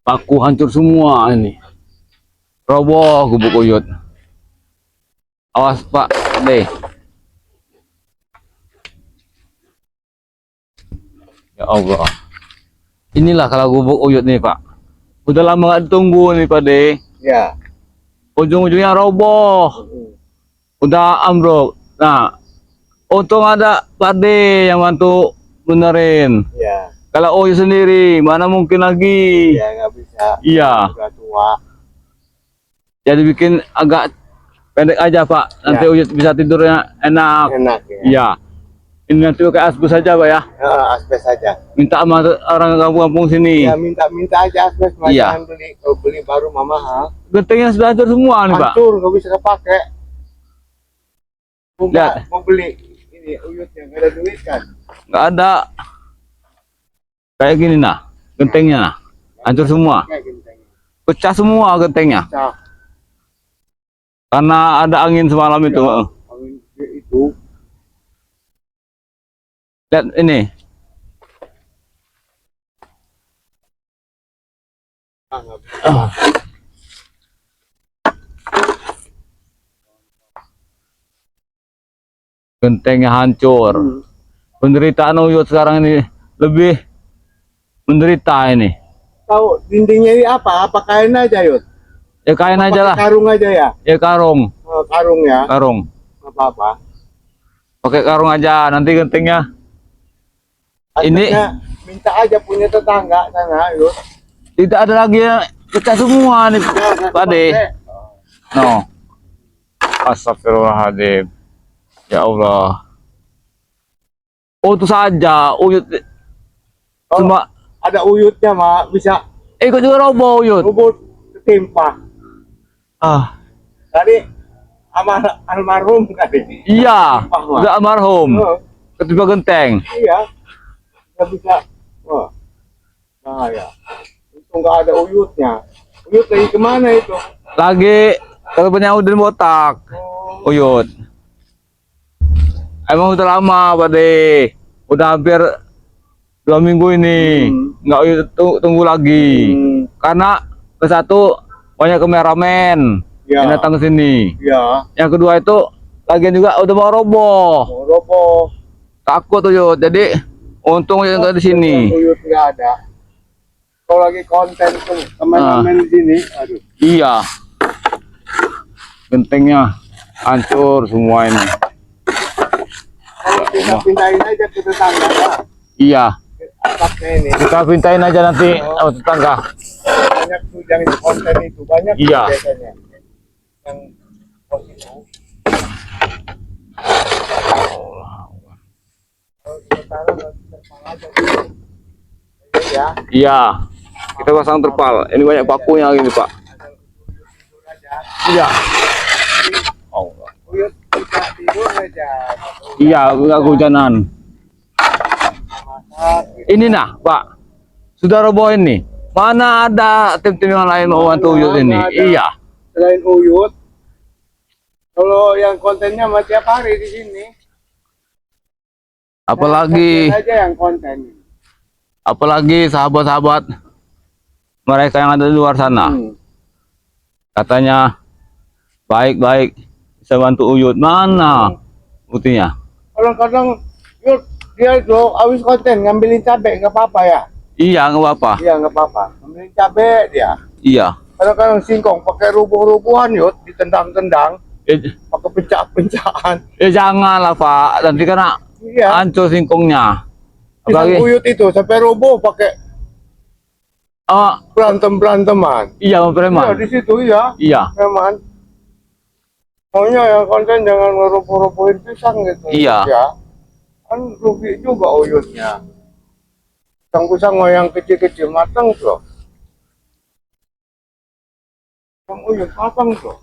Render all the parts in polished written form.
Paku hancur semua ini. Roboh gubuk uyut. Awas Pak deh. Ya Allah. Inilah kalau gubuk uyut nih Pak. Udah lama nggak ditunggu nih Pak deh. Ya. Ujung-ujungnya roboh. Udah ambruk. Nah, untung ada Pak D yang bantu benerin. Ya. Kalau uyut sendiri, mana mungkin lagi. Ya nggak bisa. Iya. Udah tua. Jadi bikin agak pendek aja Pak. Nanti Ya. uyut bisa tidurnya enak. Enak ya. Iya. Ini nanti pakai asbes saja Pak ya. Asbes saja. Minta sama orang kampung-kampung sini. Ya minta aja asbes. Iya. Jangan beli. Kalau beli baru mah mahal. Gentengnya sudah hancur semua nih Pak. Hancur nggak bisa kepake. Lihat. Mau beli ini uyutnya nggak ada duit kan? Nggak ada. Kayak gini nah. Gentengnya nah. Hancur semua. Kayak gentengnya. Pecah semua gentengnya. Pecah. Karena ada angin semalam itu. Ya, angin itu. Lihat ini. Nggak bisa. Gentengnya hancur. Penderitaan uyut sekarang ini lebih menderita ini. Tahu dindingnya ini apa? Apa kain aja Yud? Ya kain aja lah. Karung aja ya? Ya karung. Karung ya? Karung. Nggak apa-apa. Pakai karung aja. Nanti gentengnya. Ini minta aja punya tetangga sana Yud. tidak ada lagi yang pecah semua nih Pak De. No. Astagfirullahaladzim. Ya Allah. Oh itu saja uyut. Cuma ada uyutnya mah bisa ikut juga roboh uyut. rubuh ketimpa. Tadi almarhum tadi. Iya. Udah almarhum. Ketimpa genteng. Iya. Nggak bisa. Wah. Nah ya. Untung nggak ada uyutnya. Uyut lagi kemana itu? Lagi kalau punya udin botak. Uyut. Emang udah lama Pak De. Udah hampir 2 minggu ini. Nggak uyut tunggu lagi. Karena ke satu banyak kameramen yang datang ke sini. Iya. Yang kedua itu lagian juga udah mau roboh. Mau roboh. Takut uyut. Jadi untung yang nggak di sini. Uyut nggak ada. Kalau lagi konten tuh teman-teman di sini, aduh. Iya. Gentengnya hancur semua ini. Kalau kita pindahin aja ke tetangga, Pak. Iya. Atapnya ini. Kita pintain aja nanti sama tetangga. Banyak tuh yang di konten itu banyak. Iya. Biasanya. Yang post itu. Kalau kita taruh nanti terpal aja. Ya. Iya. Kita pasang terpal. Ini banyak pakunya gini Pak. Iya. Allah. Uyut bisa tidur aja. Iya, nggak kehujanan. Ini nah, Pak. Sudah roboh ini. Mana ada tim-tim yang lain mau bantu uyut ini? Iya. Selain uyut, kalau yang kontennya mah tiap hari di sini. Apalagi Aja yang konten. apalagi sahabat-sahabat mereka yang ada di luar sana. Katanya baik-baik bisa bantu uyut. Mana buktinya? Kadang-kadang yuk dia itu habis konten ngambilin cabai nggak apa-apa ya? Iya, nggak apa-apa. Iya nggak apa-apa. Ngambilin cabai dia. Iya. Kadang-kadang singkong pakai rubuh-rubuhan yuk ditendang-tendang, pakai pencak-pencakan. Janganlah Pak. Nanti karena Iya. hancur singkongnya. Pisang uyut itu sampai rubuh pakai berantem-beranteman. Iya, preman. Iya di situ ya. Iya. Preman. Maunya yang konten jangan ngerubuh-rubuhin pisang gitu. Iya. Ya. Kan rugi juga uyutnya. Pisang-pisang yang kecil-kecil matang tuh. Pisang uyut matang tuh.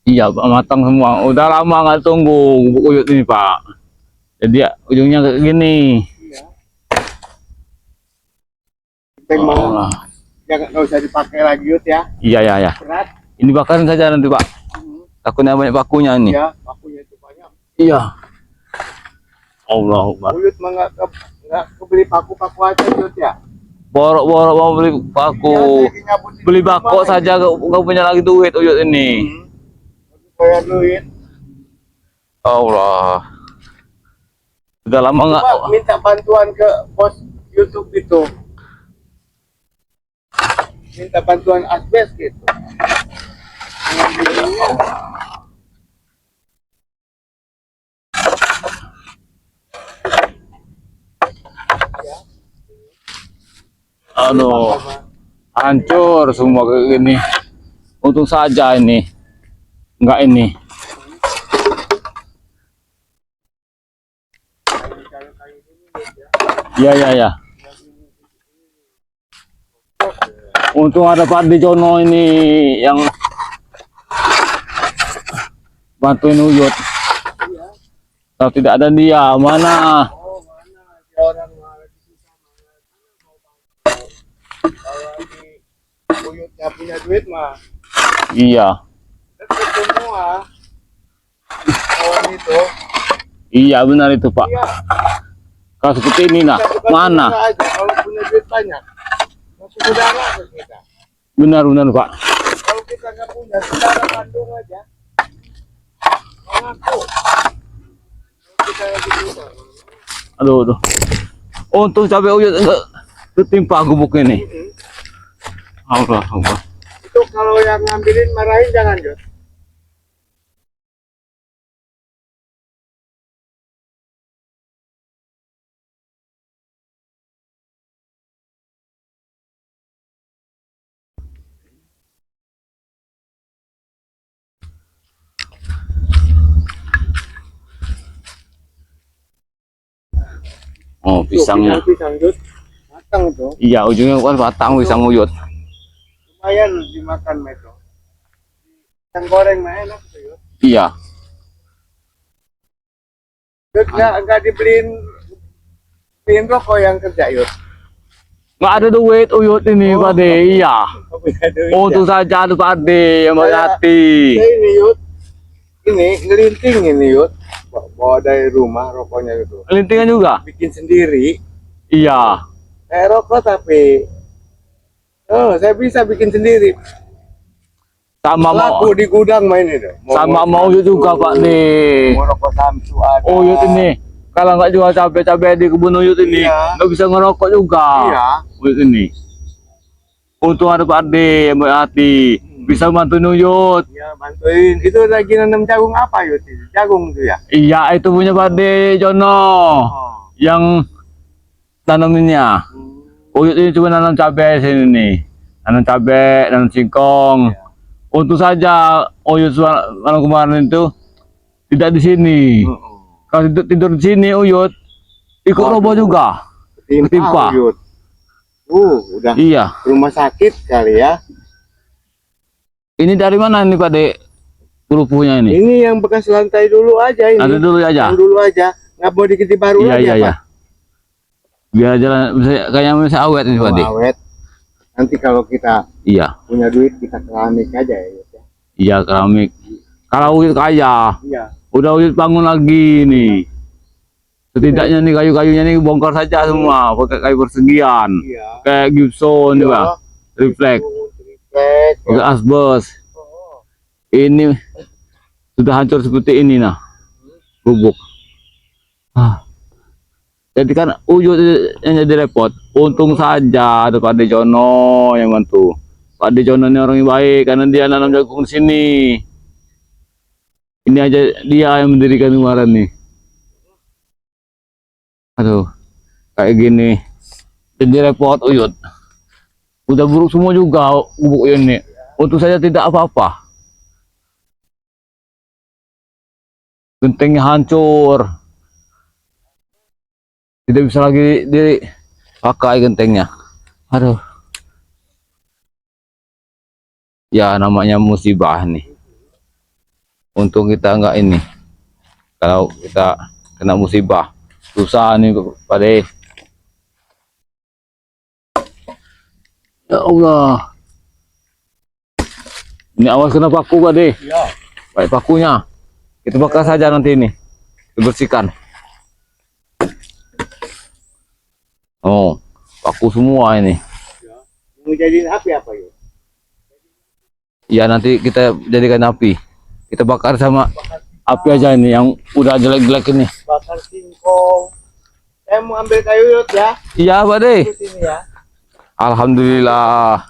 Iya, matang semua. Udah lama nggak tunggu bubuk uyut ini Pak. Jadi ya, ujungnya kayak gini. Iya. Jangan nggak usah dipakai lagi yut ya. Iya, iya, iya. Berat. Ini bakarin saja nanti Pak. Takutnya banyak pakunya ini. Iya, pakunya itu banyak. Iya. Allah Akbar. Uyut mah nggak kebeli paku-paku aja yut ya. borok-borok mau beli paku. lagi ngabut di Beli rumah bako ini. saja nggak punya lagi duit Uyut ini. Bayar duit. Allah. Udah lama nggak. Coba minta bantuan ke bos YouTube itu. Minta bantuan asbes gitu. Aduh, hancur semua kayak gini. Untung saja ini, enggak ini. Ya ya ya. Untung ada Pak Dijono ini yang bantuin Uyut. Kalau tidak ada dia, mana? Oh, mana ada orang lagi susah mana mau bantu. Kalau di Uyutnya punya duit mah Iya, deket semua. Kawan itu. iya benar itu Pak. Iya. Kalau seperti ini nah, Kita bukan mana? saudara aja, kalau punya duit banyak. Masuk saudara ke kita. Benar Pak. Kalau kita nggak punya saudara kandung aja. Mengaku. Kalau kita lagi susah. Aduh, aduh. Untung cabai Uyut enggak ketimpa gubuk ini. Allah, Allah. Itu kalau yang ngambilin marahin jangan Jod. Oh, pisangnya. Pisang Jod. Matang tuh. Iya, ujungnya kan batang pisang Uyut. Lumayan dimakan mah itu. Yang goreng mah enak tuh Jod. Iya. Jod nggak dibeliin rokok yang kerja Jod. Nggak ada duit Uyut ini, Oh. Pak De. Iya. Nggak punya duit Untung ya. saja ada Pak De yang hati. Ini Yud, ini ngelinting ini Yud, bawa dari rumah rokoknya itu, Lintingan juga? bikin sendiri, Iya. rokok tapi, oh saya bisa bikin sendiri, Sama mau laku di gudang main itu, sama mau Uyut juga Pak De. mau rokok Samsu ada, Uyut ini kalau nggak jual cabai-cabai di kebun Uyut ini Iya. nggak bisa ngerokok juga. iya, Uyut ini. Untung ada Pak De yang hati. Bisa bantuin Uyut. iya bantuin, itu lagi nanam jagung apa Yud, jagung tuh ya, Iya, itu punya Pak De Jono oh. yang tanaminnya. Uyut ini cuma nanam cabai sini nih. Nanam cabai, nanam singkong. Iya. Untung saja Uyut malam kemarin itu tidak di sini. Kalau tidur di sini Uyut ikut Waduh. roboh juga. Ketimpa Ketimpa. Yud, udah Iya. rumah sakit kali ya. Ini dari mana nih Pak De? Rupuhnya ini. Ini yang bekas lantai dulu aja ini. Ada dulu aja. Yang dulu aja. Nggak mau diganti baru Iya lagi iya apa? iya. Biar jalan bisa kayak bisa awet ini Pak De. Awet. Nanti kalau kita Iya. punya duit kita keramik aja ya. Iya keramik. Kalau Uyut kaya, Iya. udah Uyut bangun lagi nih. Setidaknya nih kayu-kayunya nih bongkar saja semua, pakai kayu persegian, Iya. kayak Gibson juga, refleks, Refleks. pakai asbes. Oh. Ini sudah hancur seperti ini nah, gubuk. Ah. Jadi kan Uyut yang jadi repot. Untung saja ada Pak Dejono yang bantu. Pak Dejono ini orang yang baik karena dia nanam jagung di sini. Ini aja dia yang mendirikan kemarin nih. Aduh, kayak gini. Jadi repot Uyut. Udah buruk semua juga gubuk ini. Untung saja tidak apa-apa. Gentengnya hancur. Tidak bisa lagi dipakai gentengnya. Aduh. Ya namanya musibah nih. Untung kita enggak ini. Kalau kita kena musibah, susah nih Pak De. Ya Allah. Ini awas kena paku Pak De. Iya. Baik pakunya. Kita bakar saja nanti ini. Dibersihkan. Oh, paku semua ini. Mau jadiin api apa yuk? Ya nanti kita jadikan api. Kita bakar sama api aja ini yang udah jelek-jelek ini. Bakar singkong. Saya mau ambil kayu yuk ya. Iya, Pak De. Di sini ya. Alhamdulillah.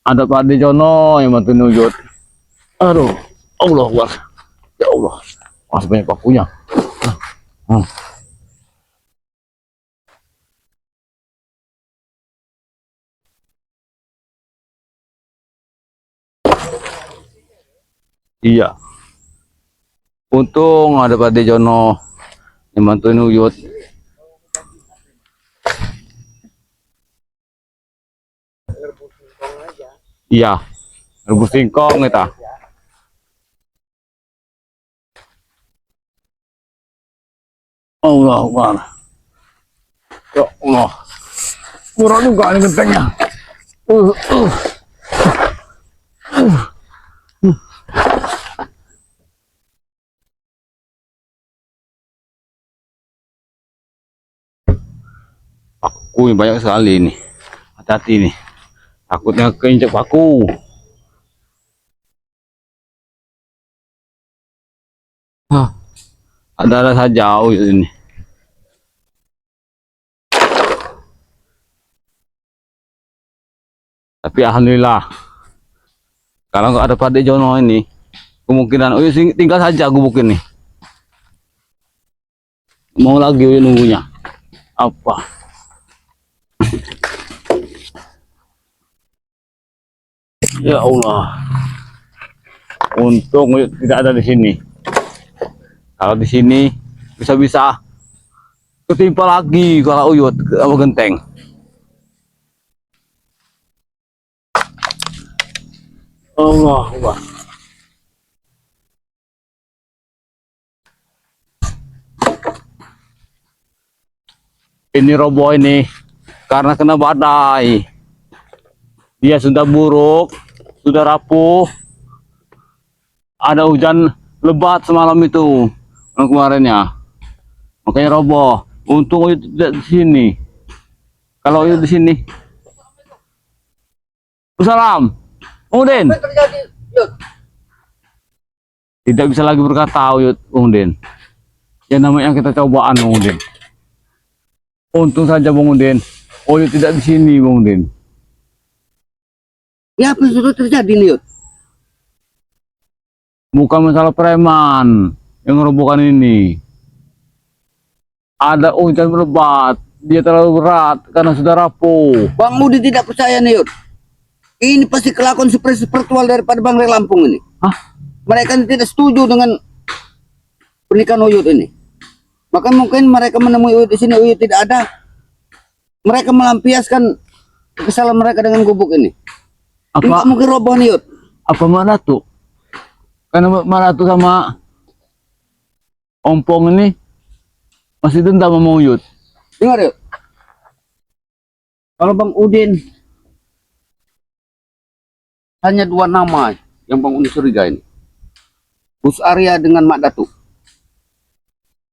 Ada Pak De Jono yang bantu nujut. Aduh, Allah Akbar. Ya Allah. Masih banyak pakunya. Iya. Untung ada Pak De Jono yang bantu nujut. Iya. Rebus singkong kita. Allah Akbar. Ya Allah. Murah juga ini gentengnya. Paku banyak sekali ini. Hati-hati nih. Takutnya keinjak paku. Ada saja ini. Tapi alhamdulillah. Kalau nggak ada Pak De Jono ini, kemungkinan tinggal saja gubuk ini. Mau lagi nunggunya. Apa? Ya Allah. Untung tidak ada di sini. Kalau di sini bisa-bisa ketimpa lagi kalau uyut sama genteng. Allah Akbar. Ini roboh ini karena kena badai. Dia sudah buruk, sudah rapuh. Ada hujan lebat semalam itu, kemarinnya. Makanya roboh. Untung uyut tidak di sini. Kalau uyut di sini. Salam. Udin. Tidak bisa lagi berkata uyut, Udin. Ya namanya kita cobaan, Udin. Untung saja Bang Udin. Uyut tidak di sini, Bang Udin. Ya apa yang sudah terjadi nih Yud? Bukan masalah preman yang merobohkan ini. Ada hujan lebat, dia terlalu berat karena sudah rapuh. Bang Udin tidak percaya nih Yud. Ini pasti kelakuan spiritual daripada Bang Rey Lampung ini. Hah? Mereka tidak setuju dengan pernikahan Uyut ini. Maka mungkin mereka menemui Uyut di sini, Uyut tidak ada. Mereka melampiaskan kesalahan mereka dengan gubuk ini. Tidak Apa mungkin roboh nih Yud. apa mana tuh? Karena mana tuh sama Ompong ini masih dendam sama Uyut. Dengar Yud. Kalau Bang Udin hanya dua nama yang Bang Udin curiga ini. Gus Arya dengan Mak Datu.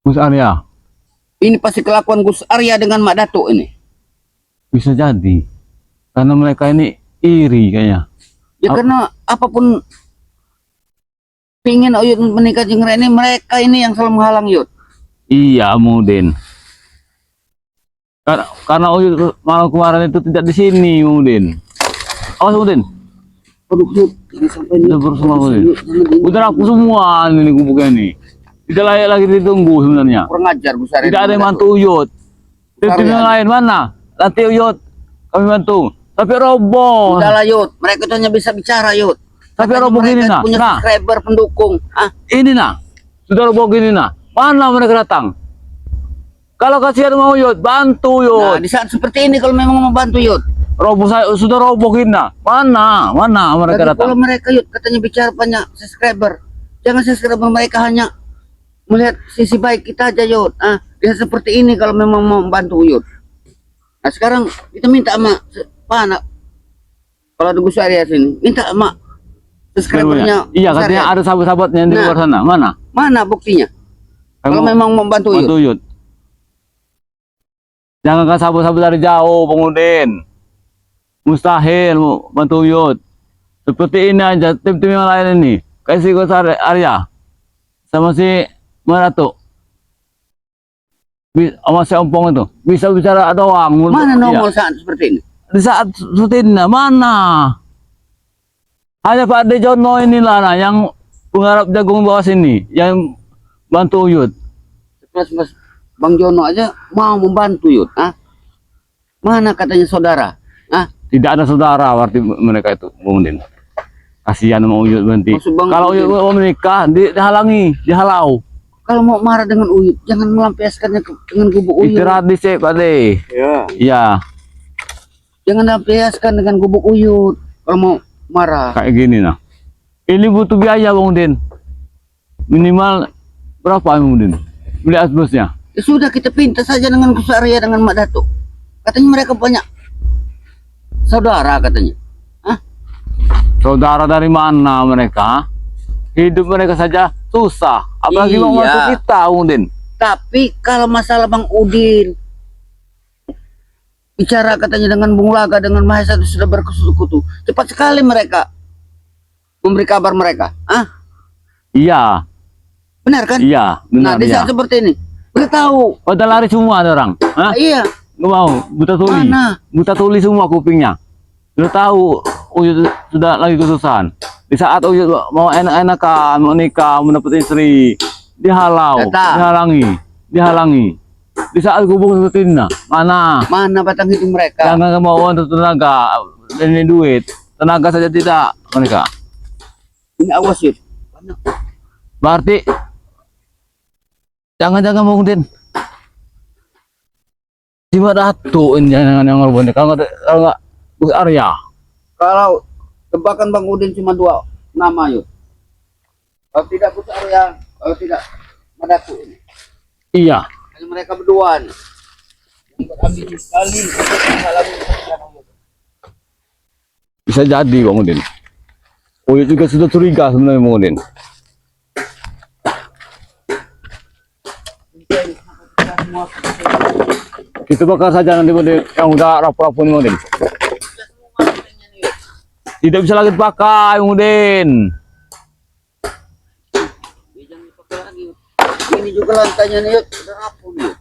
Gus Arya Ini pasti kelakuan Gus Arya dengan Mak Datu ini. bisa jadi karena mereka ini iri kayaknya. Ya karena apapun pingin Uyut menikah dengan Rey ini, mereka ini yang selalu menghalang Yud. Iya, Mudin. Karena Uyut malam kemarin itu tidak di sini, Mudin. Awas, Mudin. Aduh, Yud, jangan sampai Udah bersama Mudin. Udah aku semua ini gubuknya nih. Tidak layak lagi ditunggu sebenarnya. kurang ajar Gus Arya. Tidak ada yang bantu Uyut. Tim yang lain mana? Nanti Uyut kami bantu. Tapi roboh. Udah lah Yud, mereka itu hanya bisa bicara Yud. Tapi Katanya roboh gini mereka nah. punya Nah, subscriber pendukung. Ah, ini nah. Sudah roboh gini nah. Mana mereka datang? Kalau kasihan mau Uyut, bantu nah Uyut. di saat seperti ini kalau memang mau bantu Yud. Roboh saya sudah roboh gini nah. Mana mereka Tapi datang? kalau mereka Yud katanya bicara banyak subscriber, jangan subscriber mereka hanya melihat sisi baik kita aja Yud. Ah, dia seperti ini kalau memang mau membantu Yud. Nah sekarang kita minta sama Pak anak, kalau ada Gus Arya sini, minta sama subscribernya. Iya, Gus katanya Arya. ada sahabat-sahabatnya di Nah. luar sana. Mana? Mana buktinya? Kalau memang membantu Yud. Bantu Uyut. Jangan kan sabu-sabu dari jauh, Bang Udin. Mustahil bantu Uyut. Seperti ini aja tim-tim yang lain ini. Kayak si Gosar Arya sama si Marato. Sama si Ompong itu bisa bicara doang. Mana Iya. nongol saat seperti ini? Di saat seperti ini mana? Hanya Pak Dejono inilah nah, yang penggarap jagung bawah sini, yang bantu Uyut. Mas Bang Jono aja mau membantu Yud. Ah, mana katanya saudara? Ah, Tidak ada saudara berarti mereka itu, Bang Udin. Kasihan sama Uyut berhenti. Maksud Bang Kalau Uyut Udin. mau menikah, dihalangi, dihalau. kalau mau marah dengan Uyut, jangan melampiaskannya dengan gubuk Uyut. Istirahat di sini, Pak De. Ya. Iya, Jangan lampiaskan dengan gubuk Uyut. Kalau mau marah. kayak gini nah. Ini butuh biaya, Bang Udin. Minimal berapa, Bang Udin? Beli asbesnya. Ya sudah kita pinta saja dengan Gus Arya dengan Mak Datuk. Katanya mereka banyak saudara katanya. Saudara dari mana mereka? Hidup mereka saja susah. Apalagi mau Iya. masuk kita, Bang Udin. Tapi kalau masalah Bang Udin bicara katanya dengan Bung Laga dengan Mahesa itu sudah berkutu-kutu. Cepat sekali mereka memberi kabar mereka. Iya, Benar kan? iya, Nah, benar di ya. saat seperti ini, beritahu. Pada lari semua ada orang. Hah? Iya, Nggak mau, buta tuli. Mana? Buta tuli semua kupingnya. Sudah tahu Uyut sudah lagi kesusahan. Di saat Uyut mau enak-enakan, mau nikah, mau dapat istri, dihalau, Datang. dihalangi. Di saat gubuk seperti ini, nah, mana batang hidung mereka? jangan kemauan untuk tenaga, ini duit, tenaga saja tidak mereka. Ini awas Yud. Berarti jangan-jangan mungkin Cuma Datuk ini jangan yang ngorban. Kalau nggak Gus Arya. Kalau tebakan Bang Udin cuma 2 nama Yud. Kalau tidak Gus Arya, kalau tidak Madaku ini. Iya. Hanya mereka berdua nih. Yang berambisi sekali untuk mengalami kesulitan. Bisa jadi Bang Udin. Uyut juga sudah curiga sebenarnya Bang Udin. Kita bakar saja nanti Bang Udin yang udah rapuh-rapuh nih Bang Udin. Tidak bisa lagi dipakai Bang Udin. Jangan dipakai lagi Yud. Ini juga lantainya nih Yud. Udah rapuh nih Yud.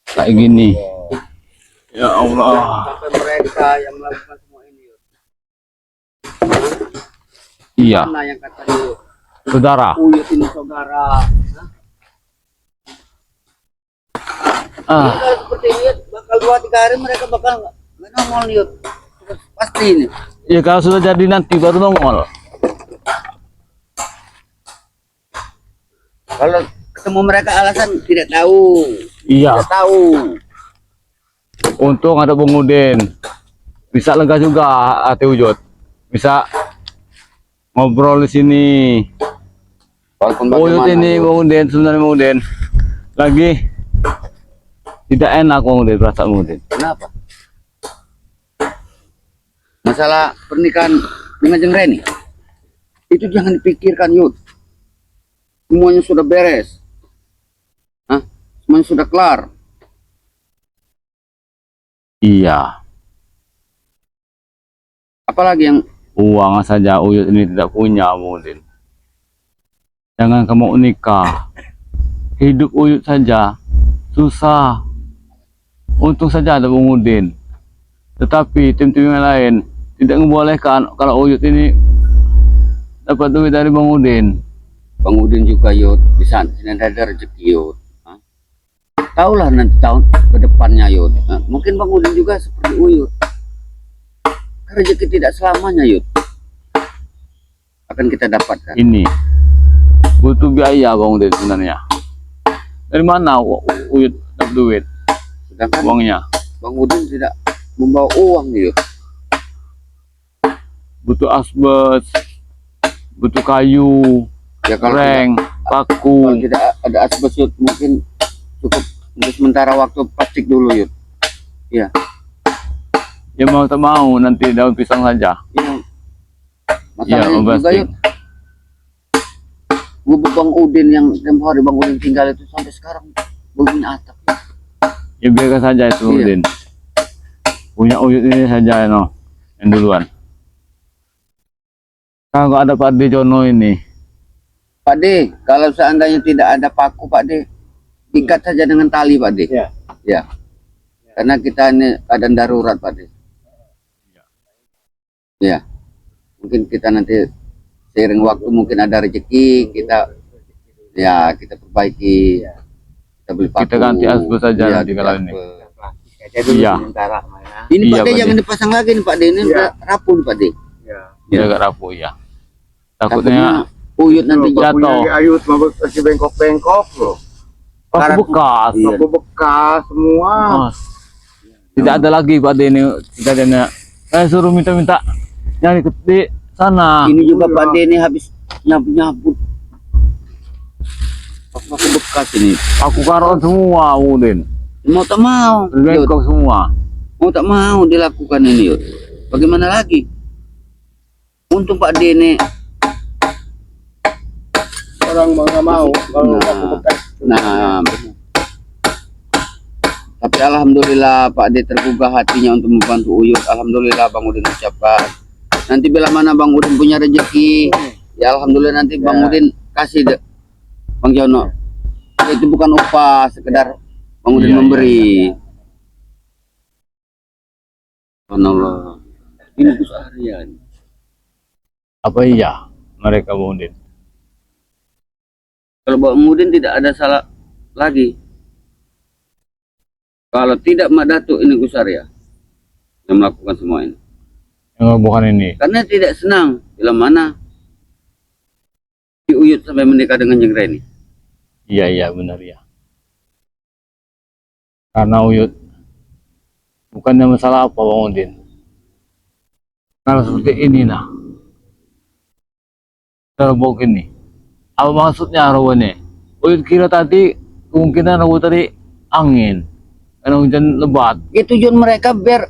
Kayak gini. Ya Allah. Sampai mereka yang melakukan semua ini Yud. Iya, Mana yang katanya Yud? saudara. Uyut ini saudara. Ah, Kalau seperti ini Yud, bakal 2-3 hari mereka bakal nggak nongol nih Yud. Pasti ini. ya kalau sudah jadi nanti baru nongol. Kalau ketemu mereka alasan tidak tahu. Iya. Tidak tahu. Untung ada Bang Udin. Bisa lega juga hati Uyut. Bisa ngobrol di sini. Walaupun Uyut ini Bang Udin, sebenarnya Bang Udin lagi tidak enak Bang Udin, perasaan Bang Udin. Kenapa? Masalah pernikahan dengan Jeng Reni itu jangan dipikirkan Yud. Semuanya sudah beres. Hah? Semuanya sudah kelar. Iya, Apalagi yang uang saja Uyut ini tidak punya Bang Udin. Jangan kamu nikah. Hidup Uyut saja susah. Untung saja ada Bang Udin. Tetapi tim-tim yang lain tidak membolehkan kalau Uyut ini dapat duit dari Bang Udin. Bang Udin juga Yud bisa ada rezeki Yud. Hah? Taulah nanti tahun ke depannya Yud. Hah? Mungkin Bang Udin juga seperti Uyut. Rezeki tidak selamanya Yud. Akan kita dapatkan. Ini butuh biaya Bang Udin sebenarnya. Dari mana Uyut dapat duit Sedangkan uangnya? Bang Udin tidak membawa uang Yud. Butuh asbes, butuh kayu, Ya kalau reng, kalau paku. tidak ada asbes Yud, mungkin cukup untuk sementara waktu plastik dulu Yud. Ya, Ya mau tak mau nanti daun pisang saja. ya. Ya, Masalahnya juga plastik. Yud. Gubuk Bang Udin yang tempo hari Bang Udin tinggal itu sampai sekarang belum punya atap. Ya biarkan saja itu Iya. Udin. Punya Uyut ini saja no, yang duluan. Kalau ada Pak De Jono ini, Pak D, kalau seandainya tidak ada paku Pak D, ikat saja dengan tali Pak D. Ya. Ya. Karena kita ini keadaan darurat Pak D. Ya. Mungkin kita nanti seiring waktu mungkin ada rezeki kita kita perbaiki. Kita beli paku. kita ganti asbes saja Iya, nanti kalau ini. Aja dulu Iya. sementara Mak, ya. Ini Iya, Pak D Pak D. jangan dipasang lagi nih Pak D, ini Iya. udah rapuh Pak D. Ya. Dia agak rapuh ya. Takutnya Uyut nanti Loh, jatuh. punya Ayut mabuk kasih bengkok-bengkok loh. paku bekas. Iya. Paku bekas semua. Oh, tidak ada lagi Pak De ini. Tidak ada. Suruh minta-minta nyari di sana. Ini juga Iya. Pak D ini habis nyapu-nyapu. Paku bekas ini. Aku karon semua Udin. Mau tak mau. Yud. Bengkok semua. Mau tak mau dilakukan ini Yud. Bagaimana lagi? Untung Pak D ini. Orang nggak mau kalau Nah. paku bekas. Nah, benar. Tapi alhamdulillah Pak D tergugah hatinya untuk membantu Uyut. Alhamdulillah Bang Udin ucapkan. Nanti bila mana Bang Udin punya rezeki, ya alhamdulillah nanti Bang Udin kasih deh Bang Jono. Itu bukan upah, sekedar Bang Udin Iya, memberi. Subhanallah. Ini Gus Aryan. Apa iya mereka Bang Udin? Kalau Bang Udin tidak ada salah lagi. Kalau tidak Mak Datuk ini Gus Arya yang melakukan semua ini. Yang bukan ini. Karena tidak senang bila mana si Uyut sampai menikah dengan Jeng Reni. Iya benar ya. Karena Uyut bukannya masalah apa Bang Udin. Kalau seperti ini nah. Terbok ini. Apa maksudnya rawannya? Uyut kira tadi kemungkinan rawa tadi angin. Karena hujan lebat. Ya tujuan mereka biar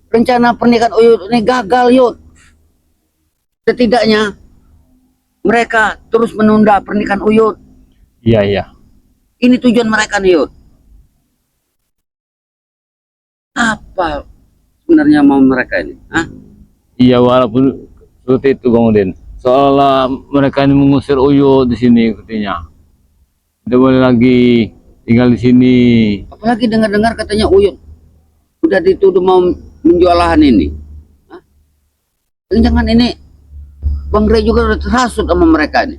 rencana pernikahan Uyut ini gagal Yud. Setidaknya mereka terus menunda pernikahan Uyut. Iya. Ini tujuan mereka nih Yud. Apa sebenarnya mau mereka ini? Hah? Iya walaupun seperti itu Bang Udin. Seolah mereka ini mengusir Uyut di sini sepertinya. Tidak boleh lagi tinggal di sini. Apalagi dengar-dengar katanya Uyut udah dituduh mau menjual lahan ini. Hah? Jangan ini Bang Rey juga udah terhasut sama mereka ini.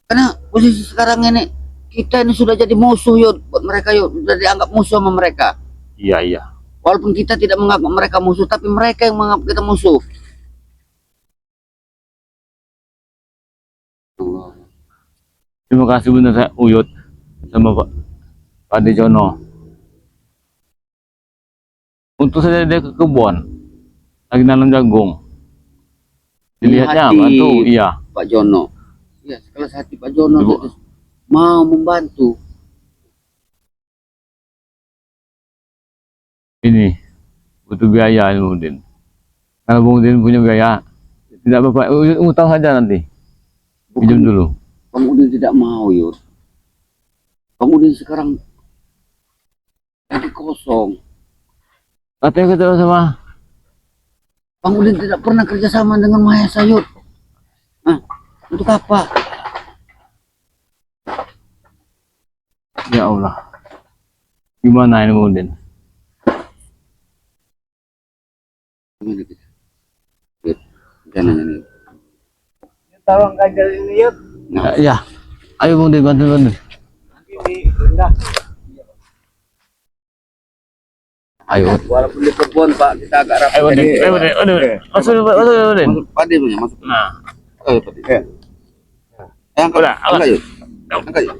Karena posisi sekarang ini kita ini sudah jadi musuh Yud buat mereka Yud. Sudah dianggap musuh sama mereka. Iya. Walaupun kita tidak menganggap mereka musuh, tapi mereka yang menganggap kita musuh. Terima kasih benar saya Uyut sama Pak De Jono. Untuk saja dia ke kebun lagi nanam jagung. Dilihatnya Hati bantu, iya. Pak Jono. Ya, sekelas hati Pak Jono Ibu. terus mau membantu. Ini butuh biaya ini Bang Udin. Kalau Bang Udin punya biaya, tidak apa-apa, utang saja nanti. Pinjam dulu. Bang Udin tidak mau Yud. Bang Udin sekarang lagi kosong. Katanya kita sama Bang Udin tidak pernah kerjasama dengan Mahesa Yud. Hah? Untuk apa? ya Allah. Gimana ini Bang Udin? Gimana kita? Yud, jangan ini. Tolong kajar ini Yud. Nah, Ya. Ayo Bang Udin bantu. Ini rendah. Ayo. walaupun di kebun Pak, kita agak rapat. Ayo Bang Udin. Masuk Bang Udin. Masuk Pak D punya, masuk. Nah, Ayo Pak D. Ya. Angkat, Udah, angkat Yud. Angkat Yud.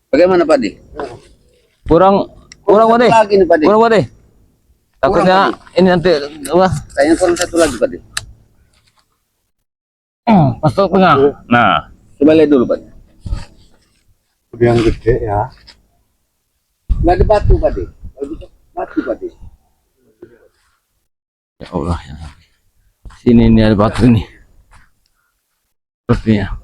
Bagaimana Pak D? kurang Bang De. Lagi nih Pak D. Kurang Bang De. Takutnya ini nanti wah, Kayaknya kurang satu lagi Pak D. masuk tengah. Nah, Coba lihat dulu Pak D. Udah yang gede ya. Nggak ada batu Pak D. Kalau bisa batu Pak D. ya Allah ya. Sini ini ada batu ini. sepertinya.